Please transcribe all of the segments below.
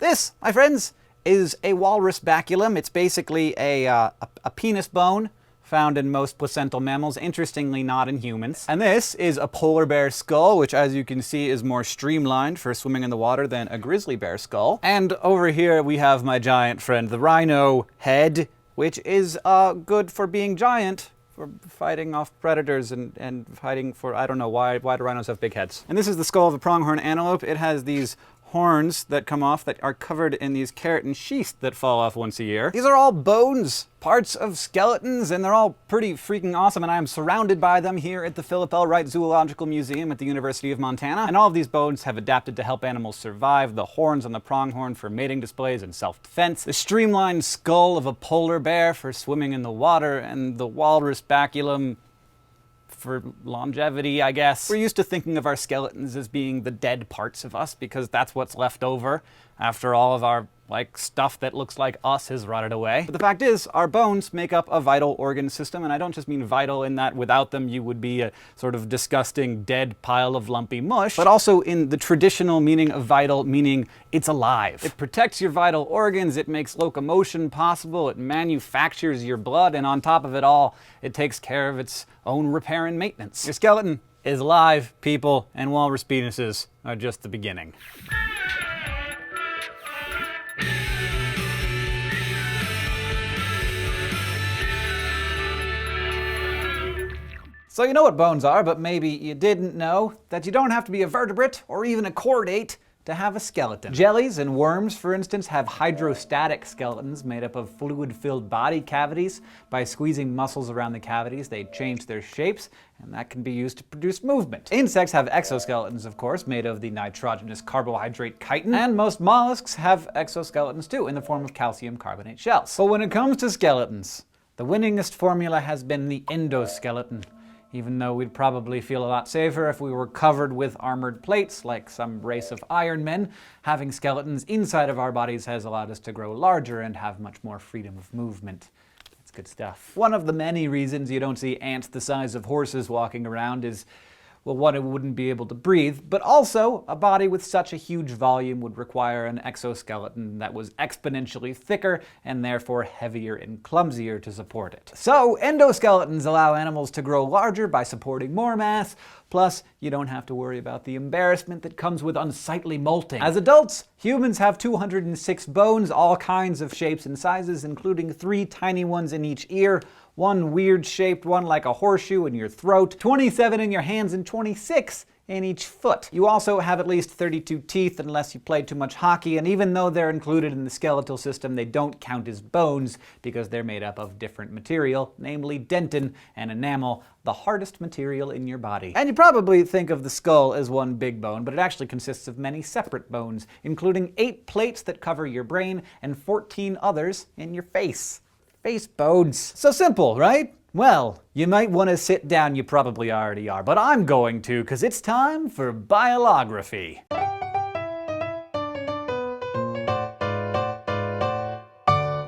This, my friends, is a walrus baculum. It's basically a penis bone found in most placental mammals, interestingly not in humans. And this is a polar bear skull, which as you can see is more streamlined for swimming in the water than a grizzly bear skull. And over here we have my giant friend, the rhino head, which is good for being giant, for fighting off predators and fighting for, I don't know, why do rhinos have big heads? And this is the skull of a pronghorn antelope. It has these horns that come off that are covered in these keratin sheaths that fall off once a year. These are all bones, parts of skeletons, and they're all pretty freaking awesome, and I am surrounded by them here at the Philip L. Wright Zoological Museum at the University of Montana. And all of these bones have adapted to help animals survive. The horns on the pronghorn for mating displays and self-defense, the streamlined skull of a polar bear for swimming in the water, and the walrus baculum for longevity, I guess. We're used to thinking of our skeletons as being the dead parts of us because that's what's left over after all of our stuff that looks like us has rotted away. But the fact is, our bones make up a vital organ system, and I don't just mean vital in that without them you would be a sort of disgusting dead pile of lumpy mush, but also in the traditional meaning of vital, meaning it's alive. It protects your vital organs, it makes locomotion possible, it manufactures your blood, and on top of it all, it takes care of its own repair and maintenance. Your skeleton is alive, people, and walrus penises are just the beginning. So you know what bones are, but maybe you didn't know that you don't have to be a vertebrate or even a chordate to have a skeleton. Jellies and worms, for instance, have hydrostatic skeletons made up of fluid-filled body cavities. By squeezing muscles around the cavities, they change their shapes, and that can be used to produce movement. Insects have exoskeletons, of course, made of the nitrogenous carbohydrate chitin, and most mollusks have exoskeletons too, in the form of calcium carbonate shells. But when it comes to skeletons, the winningest formula has been the endoskeleton. Even though we'd probably feel a lot safer if we were covered with armored plates like some race of Iron Men, having skeletons inside of our bodies has allowed us to grow larger and have much more freedom of movement. It's good stuff. One of the many reasons you don't see ants the size of horses walking around is, well, one, it wouldn't be able to breathe, but also a body with such a huge volume would require an exoskeleton that was exponentially thicker and therefore heavier and clumsier to support it. So endoskeletons allow animals to grow larger by supporting more mass, plus you don't have to worry about the embarrassment that comes with unsightly molting. As adults, humans have 206 bones, all kinds of shapes and sizes, including 3 tiny ones in each ear, 1 weird-shaped one like a horseshoe in your throat, 27 in your hands, and 26 in each foot. You also have at least 32 teeth unless you play too much hockey, and even though they're included in the skeletal system, they don't count as bones because they're made up of different material, namely dentin and enamel, the hardest material in your body. And you probably think of the skull as one big bone, but it actually consists of many separate bones, including 8 plates that cover your brain and 14 others in your face. Face bones. So simple, right? Well, you might want to sit down, you probably already are, but I'm going to, because it's time for Biolography.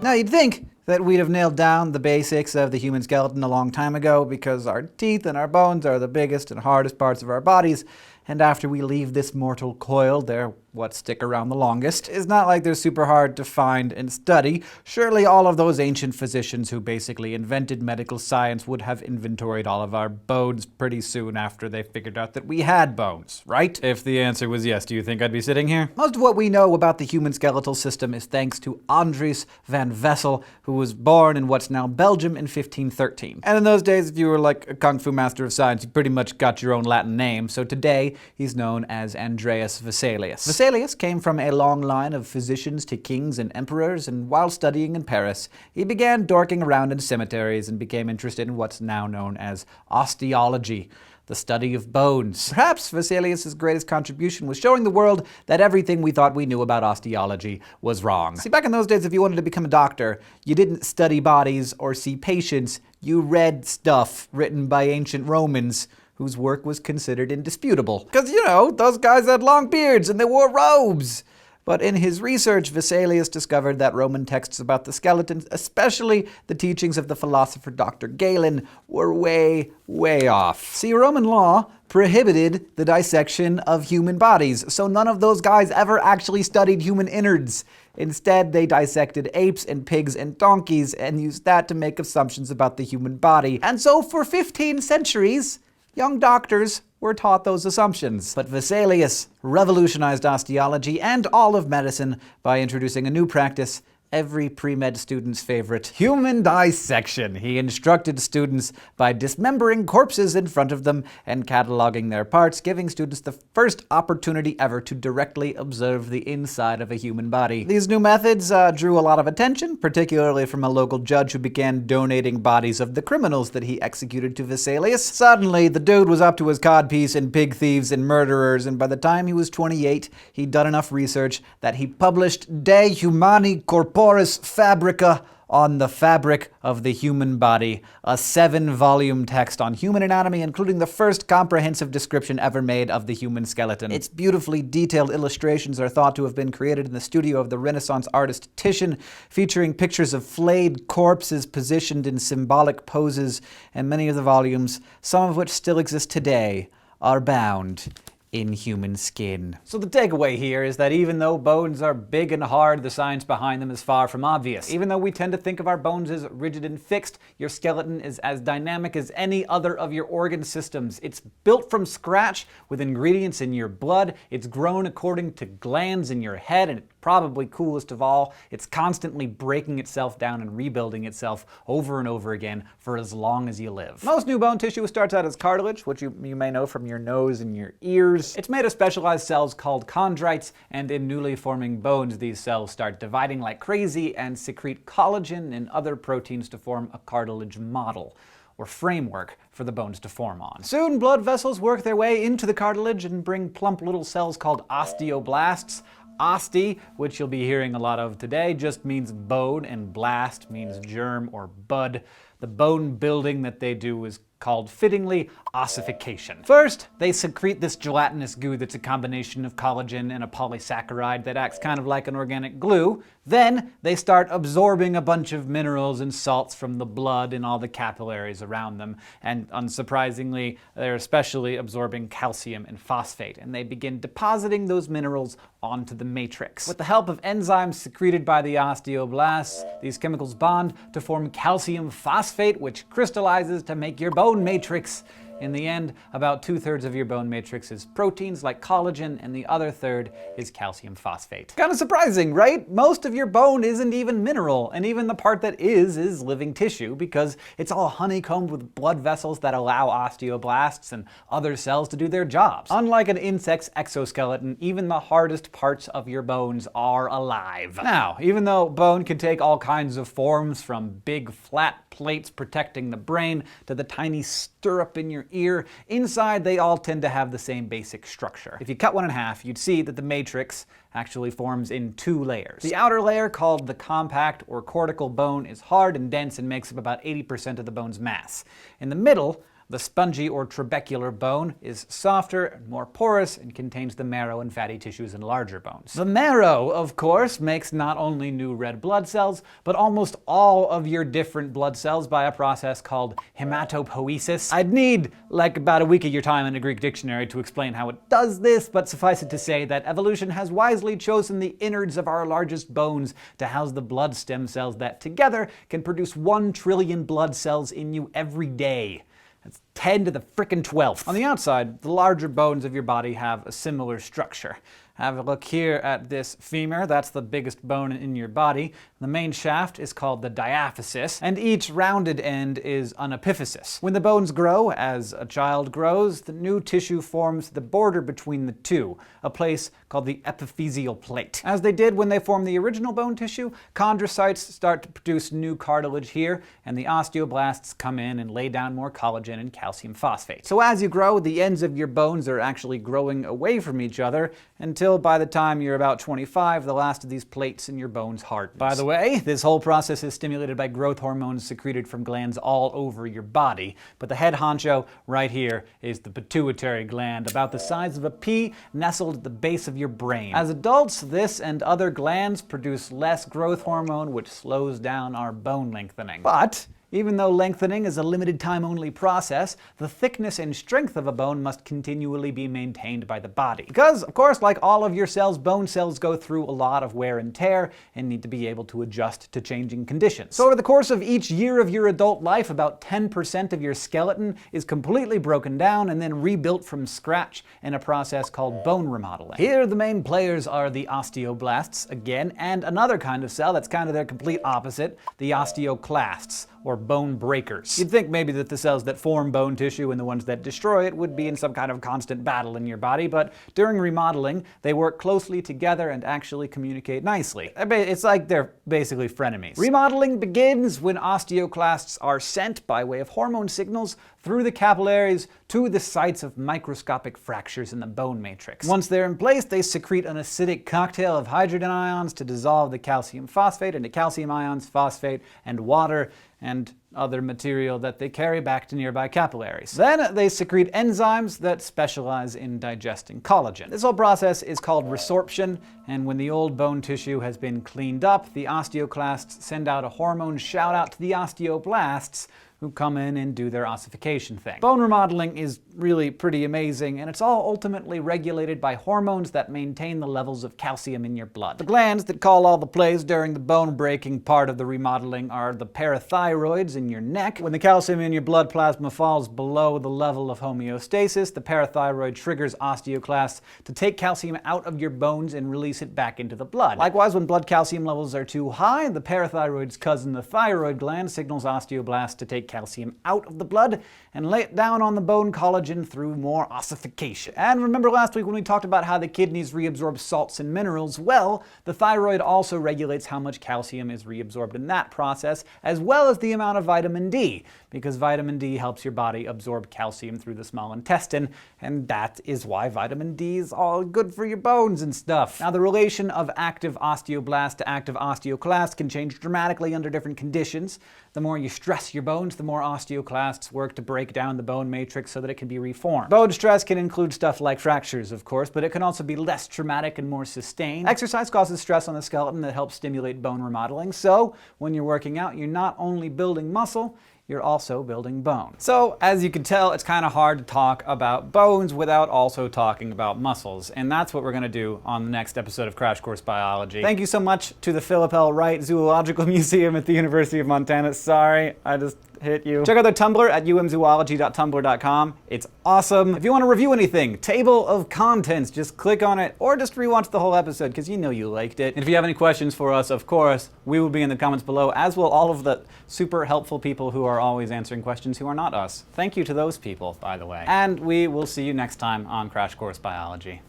Now you'd think that we'd have nailed down the basics of the human skeleton a long time ago because our teeth and our bones are the biggest and hardest parts of our bodies, and after we leave this mortal coil, they're what stick around the longest. It's not like they're super hard to find and study. Surely all of those ancient physicians who basically invented medical science would have inventoried all of our bones pretty soon after they figured out that we had bones, right? If the answer was yes, do you think I'd be sitting here? Most of what we know about the human skeletal system is thanks to Andries van Vessel, who was born in what's now Belgium in 1513. And in those days, if you were like a kung fu master of science, you pretty much got your own Latin name, so today he's known as Andreas Vesalius. Vesalius came from a long line of physicians to kings and emperors, and while studying in Paris, he began dorking around in cemeteries and became interested in what's now known as osteology, the study of bones. Perhaps Vesalius' greatest contribution was showing the world that everything we thought we knew about osteology was wrong. See, back in those days, if you wanted to become a doctor, you didn't study bodies or see patients, you read stuff written by ancient Romans whose work was considered indisputable. Because, you know, those guys had long beards and they wore robes. But in his research, Vesalius discovered that Roman texts about the skeleton, especially the teachings of the philosopher Dr. Galen, were way, way off. See, Roman law prohibited the dissection of human bodies, so none of those guys ever actually studied human innards. Instead, they dissected apes and pigs and donkeys and used that to make assumptions about the human body. And so for 15 centuries, young doctors were taught those assumptions. But Vesalius revolutionized osteology and all of medicine by introducing a new practice, every pre-med student's favorite, human dissection. He instructed students by dismembering corpses in front of them and cataloging their parts, giving students the first opportunity ever to directly observe the inside of a human body. These new methods drew a lot of attention, particularly from a local judge who began donating bodies of the criminals that he executed to Vesalius. Suddenly, the dude was up to his codpiece in pig thieves and murderers, and by the time he was 28, he'd done enough research that he published De Humani Corporis Fabrica on the fabric of the human body, a 7-volume text on human anatomy, including the first comprehensive description ever made of the human skeleton. Its beautifully detailed illustrations are thought to have been created in the studio of the Renaissance artist Titian, featuring pictures of flayed corpses positioned in symbolic poses, and many of the volumes, some of which still exist today, are bound in human skin. So the takeaway here is that even though bones are big and hard, the science behind them is far from obvious. Even though we tend to think of our bones as rigid and fixed, your skeleton is as dynamic as any other of your organ systems. It's built from scratch with ingredients in your blood. It's grown according to glands in your head, and probably coolest of all, it's constantly breaking itself down and rebuilding itself over and over again for as long as you live. Most new bone tissue starts out as cartilage, which you may know from your nose and your ears. It's made of specialized cells called chondrites, and in newly forming bones, these cells start dividing like crazy and secrete collagen and other proteins to form a cartilage model, or framework for the bones to form on. Soon, blood vessels work their way into the cartilage and bring plump little cells called osteoblasts. Oste, which you'll be hearing a lot of today, just means bone, and blast means germ or bud. The bone building that they do is called, fittingly, ossification. First, they secrete this gelatinous goo that's a combination of collagen and a polysaccharide that acts kind of like an organic glue. Then, they start absorbing a bunch of minerals and salts from the blood and all the capillaries around them. And unsurprisingly, they're especially absorbing calcium and phosphate. And they begin depositing those minerals onto the matrix. With the help of enzymes secreted by the osteoblasts, these chemicals bond to form calcium phosphate, which crystallizes to make your bone matrix. In the end, about 2/3 of your bone matrix is proteins like collagen, and the other third is calcium phosphate. Kind of surprising, right? Most of your bone isn't even mineral, and even the part that is living tissue, because it's all honeycombed with blood vessels that allow osteoblasts and other cells to do their jobs. Unlike an insect's exoskeleton, even the hardest parts of your bones are alive. Now, even though bone can take all kinds of forms, from big flat plates protecting the brain to the tiny stirrup in your ear, inside they all tend to have the same basic structure. If you cut one in half, you'd see that the matrix actually forms in 2 layers. The outer layer, called the compact or cortical bone, is hard and dense and makes up about 80% of the bone's mass. In the middle, the spongy or trabecular bone is softer and more porous and contains the marrow and fatty tissues in larger bones. The marrow, of course, makes not only new red blood cells, but almost all of your different blood cells by a process called hematopoiesis. I'd need like about a week of your time in a Greek dictionary to explain how it does this, but suffice it to say that evolution has wisely chosen the innards of our largest bones to house the blood stem cells that together can produce 1 trillion blood cells in you every day. That's 10 to the frickin' 12th. On the outside, the larger bones of your body have a similar structure. Have a look here at this femur. That's the biggest bone in your body. The main shaft is called the diaphysis, and each rounded end is an epiphysis. When the bones grow, as a child grows, the new tissue forms the border between the two, a place called the epiphyseal plate. As they did when they formed the original bone tissue, chondrocytes start to produce new cartilage here, and the osteoblasts come in and lay down more collagen and calcium calcium phosphate. So as you grow, the ends of your bones are actually growing away from each other until by the time you're about 25, the last of these plates in your bones hardens. By the way, this whole process is stimulated by growth hormones secreted from glands all over your body, but the head honcho right here is the pituitary gland, about the size of a pea, nestled at the base of your brain. As adults, this and other glands produce less growth hormone, which slows down our bone lengthening. But even though lengthening is a limited time-only process, the thickness and strength of a bone must continually be maintained by the body. Because, of course, like all of your cells, bone cells go through a lot of wear and tear and need to be able to adjust to changing conditions. So over the course of each year of your adult life, about 10% of your skeleton is completely broken down and then rebuilt from scratch in a process called bone remodeling. Here, the main players are the osteoblasts, again, and another kind of cell that's kind of their complete opposite, the osteoclasts, or bone breakers. You'd think maybe that the cells that form bone tissue and the ones that destroy it would be in some kind of constant battle in your body, but during remodeling, they work closely together and actually communicate nicely. It's like they're basically frenemies. Remodeling begins when osteoclasts are sent by way of hormone signals through the capillaries to the sites of microscopic fractures in the bone matrix. Once they're in place, they secrete an acidic cocktail of hydrogen ions to dissolve the calcium phosphate into calcium ions, phosphate, and water, and other material that they carry back to nearby capillaries. Then they secrete enzymes that specialize in digesting collagen. This whole process is called resorption, and when the old bone tissue has been cleaned up, the osteoclasts send out a hormone shout out to the osteoblasts, who come in and do their ossification thing. Bone remodeling is really pretty amazing, and it's all ultimately regulated by hormones that maintain the levels of calcium in your blood. The glands that call all the plays during the bone-breaking part of the remodeling are the parathyroids in your neck. When the calcium in your blood plasma falls below the level of homeostasis, the parathyroid triggers osteoclasts to take calcium out of your bones and release it back into the blood. Likewise, when blood calcium levels are too high, the parathyroid's cousin, the thyroid gland, signals osteoblasts to take calcium out of the blood and lay it down on the bone collagen through more ossification. And remember last week when we talked about how the kidneys reabsorb salts and minerals? Well, the thyroid also regulates how much calcium is reabsorbed in that process, as well as the amount of vitamin D, because vitamin D helps your body absorb calcium through the small intestine, and that is why vitamin D is all good for your bones and stuff. Now, the relation of active osteoblast to active osteoclast can change dramatically under different conditions. The more you stress your bones, the more osteoclasts work to break down the bone matrix so that it can be reformed. Bone stress can include stuff like fractures, of course, but it can also be less traumatic and more sustained. Exercise causes stress on the skeleton that helps stimulate bone remodeling, so when you're working out, you're not only building muscle, you're also building bone. So, as you can tell, it's kind of hard to talk about bones without also talking about muscles, and that's what we're going to do on the next episode of Crash Course Biology. Thank you so much to the Philip L. Wright Zoological Museum at the University of Montana. Sorry, I just hit you. Check out their Tumblr at umzoology.tumblr.com. It's awesome. If you want to review anything, table of contents, just click on it, or just rewatch the whole episode, because you know you liked it. And if you have any questions for us, of course, we will be in the comments below, as will all of the super helpful people who are always answering questions who are not us. Thank you to those people, by the way. And we will see you next time on Crash Course Biology.